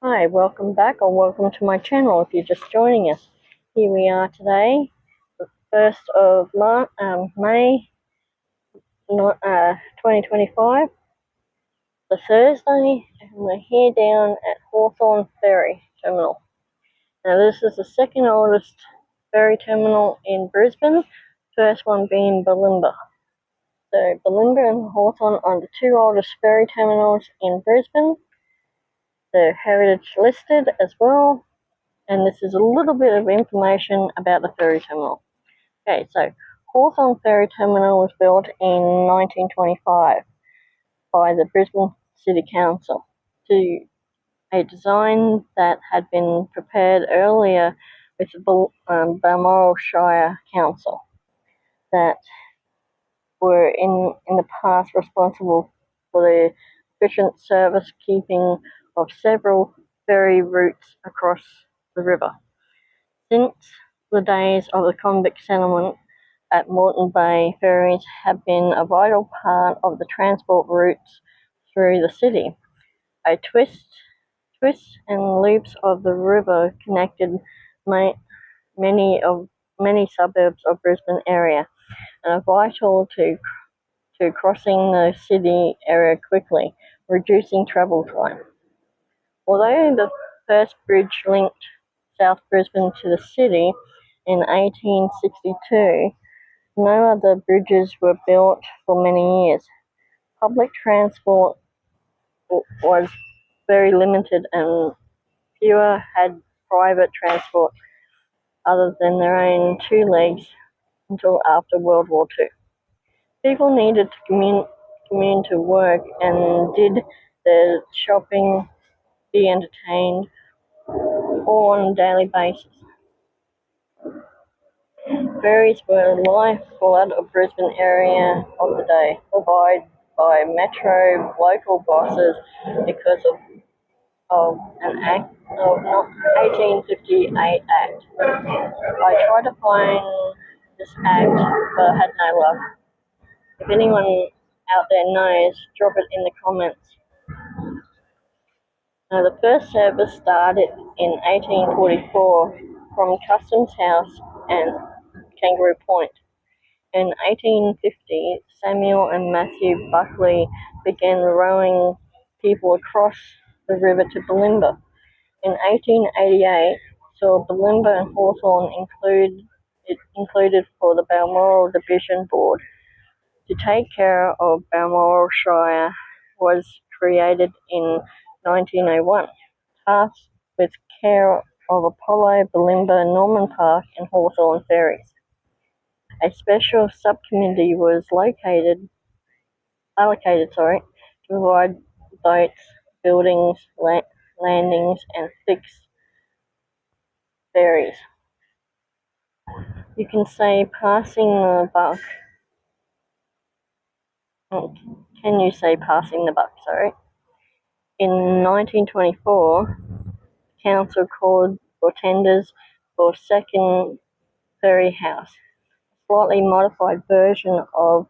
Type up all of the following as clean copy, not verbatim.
Hi, welcome back or welcome to my channel if you're just joining us. Here we are today, the 1st of May 2025, the Thursday, and we're here down at Hawthorne Ferry Terminal. Now this is the second oldest ferry terminal in Brisbane, first one being Bulimba. So Bulimba and Hawthorne are the two oldest ferry terminals in Brisbane. They're heritage listed as well. And this is a little bit of information about the ferry terminal. Okay, so Hawthorne Ferry Terminal was built in 1925 by the Brisbane City Council to a design that had been prepared earlier with the Balmoral Shire Council that were in the past responsible for the efficient service keeping of several ferry routes across the river. Since the days of the convict settlement at Moreton Bay, ferries have been a vital part of the transport routes through the city. A twists and loops of the river connected many suburbs of Brisbane area and are vital to crossing the city area quickly, reducing travel time. Although the first bridge linked South Brisbane to the city in 1862, no other bridges were built for many years. Public transport was very limited and fewer had private transport other than their own two legs until after World War II. People needed to commute to work and did their shopping, be entertained, all on a daily basis. Ferries were the lifeblood of Brisbane area of the day, provided by Metro local bosses because of an act of 1858 act. I tried to find this act but had no luck. If anyone out there knows, drop it in the comments. Now, the first service started in 1844 from Customs House and Kangaroo Point. In 1850, Samuel and Matthew Buckley began rowing people across the river to Bulimba. In 1888, saw Bulimba and Hawthorne included for the Balmoral Division Board. To take care of Balmoral Shire was created in 1901, tasked with care of Apollo, Bulimba, Norman Park and Hawthorne ferries. A special subcommittee was allocated to provide boats, buildings, landings, and fix ferries. You can say passing the buck. Can you say passing the buck? Sorry. In 1924, the council called for tenders for second ferry house, a slightly modified version of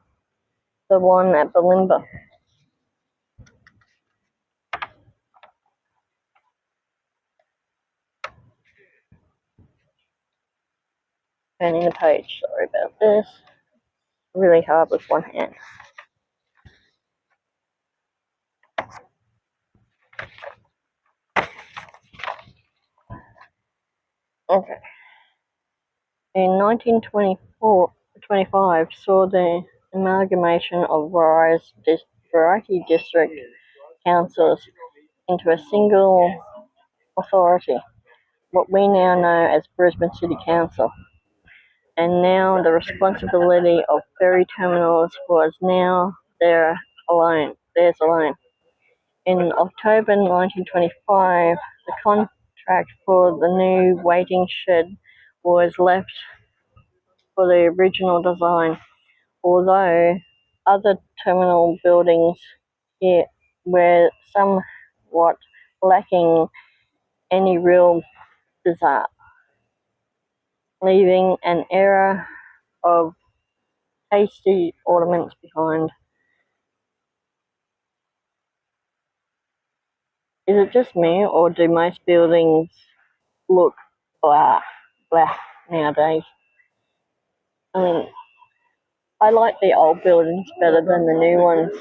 the one at Bulimba. Turning the page, sorry about this. Really hard with one hand. Okay. In 1925 saw the amalgamation of variety district councils into a single authority, what we now know as Brisbane City Council. And now the responsibility of ferry terminals was now theirs alone. In October 1925, the contract for the new waiting shed was left for the original design, although other terminal buildings here were somewhat lacking any real design, leaving an era of tasty ornaments behind. Is it just me, or do most buildings look blah, blah nowadays? I mean, I like the old buildings better than the new ones.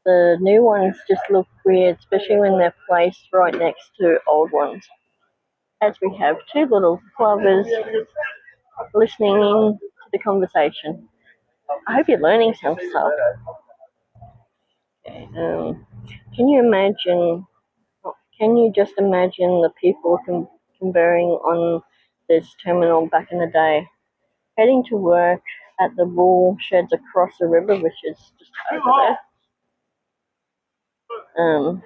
The new ones just look weird, especially when they're placed right next to old ones. As we have two little plovers listening in to the conversation. I hope you're learning some stuff. Okay, can you imagine? Can you just imagine the people converting on this terminal back in the day, heading to work at the wool sheds across the river, which is just over there?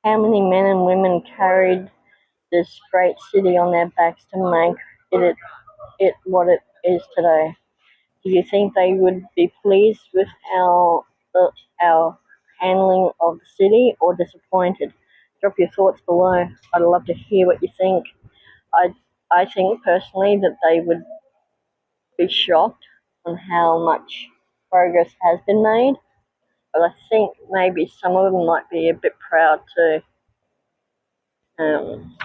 How many men and women carried this great city on their backs to make it what it is today? Do you think they would be pleased with our handling of the city, or disappointed? Drop your thoughts below. I'd love to hear what you think. I I think personally that they would be shocked on how much progress has been made, but I think maybe some of them might be a bit proud too. Um,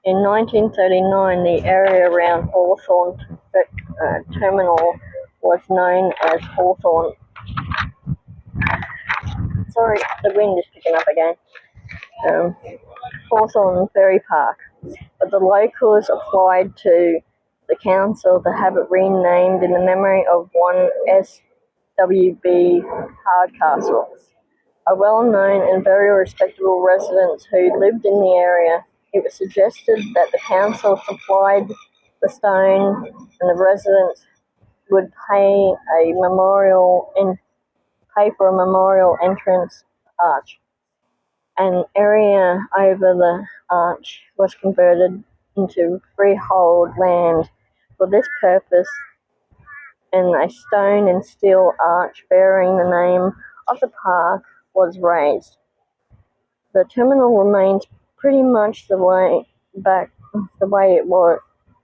in 1939, the area around Hawthorne Terminal was known as Hawthorne. Sorry, the wind is picking up again. Um, Hawthorne Ferry Park, but the locals applied to the council to have it renamed in the memory of one S.W.B. Hardcastle, a well-known and very respectable resident who lived in the area. It was suggested that the council supplied the stone and the residents would pay for a memorial entrance arch. An area over the arch was converted into freehold land for this purpose, and a stone and steel arch bearing the name of the park was raised. The terminal remains pretty much the way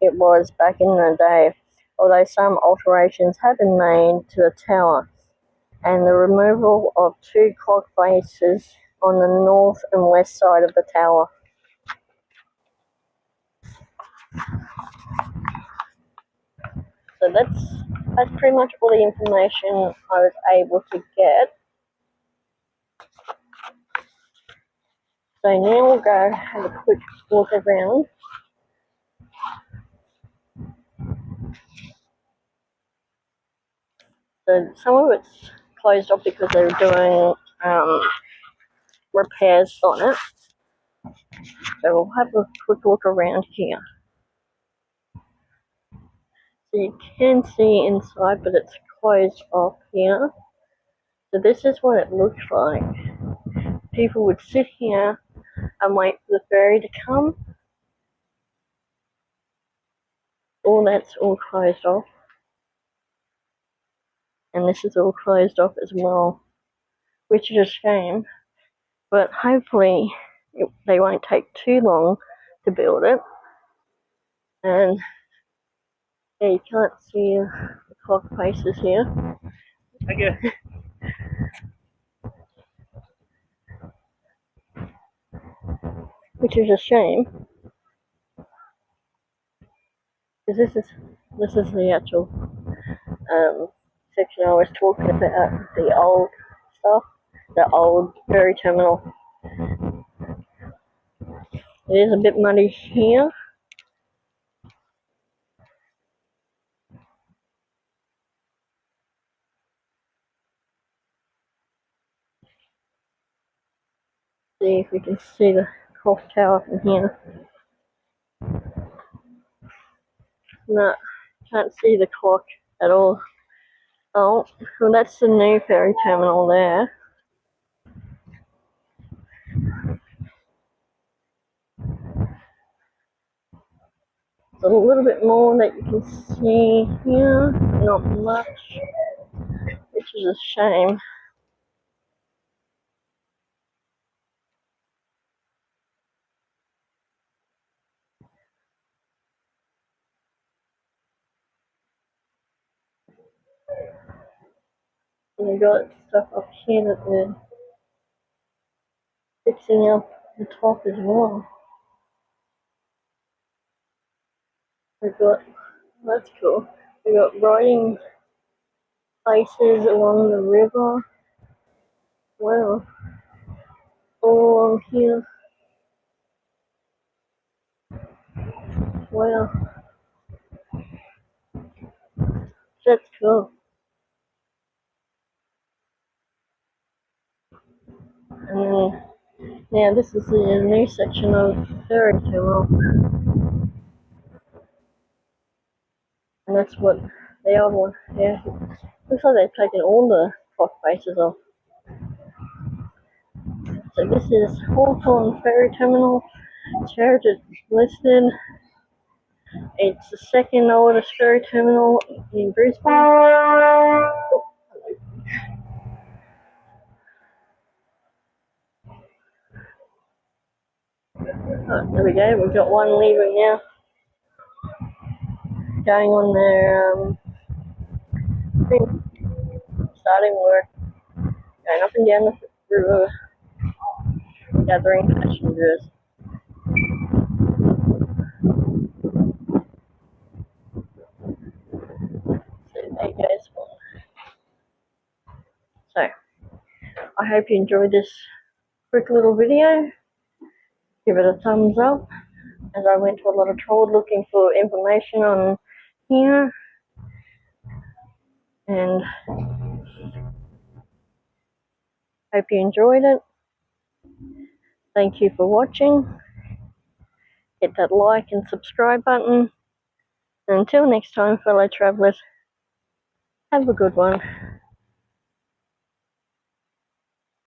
it was back in the day, although some alterations have been made to the tower and the removal of two clock faces on the north and west side of the tower. So that's pretty much all the information I was able to get. So now we'll go have a quick look around. So some of it's closed off because they're doing repairs on it. So we'll have a quick look around here. So you can see inside, but it's closed off here. So this is what it looks like. People would sit here and wait for the ferry to come. All that's all closed off. And this is all closed off as well, which is a shame. But hopefully they won't take too long to build it. And yeah, you can't see the clock faces here. Okay. Which is a shame, because this is the actual section I was talking about, the old stuff, the old ferry terminal. It is a bit muddy here. See if we can see the clock tower from here. No, can't see the clock at all. Oh, well that's the new ferry terminal there. There's a little bit more that you can see here, not much, which is a shame. And they got stuff up here that they're fixing up the top as well. We've got, that's cool. We got riding places along the river. Wow. All along here. Wow. That's cool. And then, now this is the new section of ferry terminal. And that's what the old one, yeah. Looks like they've taken all the clock faces off. So this is Hawthorne Ferry Terminal. It's heritage listed. It's the second oldest ferry terminal in Brisbane. Oh, there we go, we've got one leaving now. Going on their thing, starting work. Going up and down the river, gathering passengers. So there goes one. So, I hope you enjoyed this quick little video. Give it a thumbs up, as I went to a lot of trouble looking for information on here. And hope you enjoyed it. Thank you for watching. Hit that like and subscribe button. And until next time, fellow travellers, have a good one.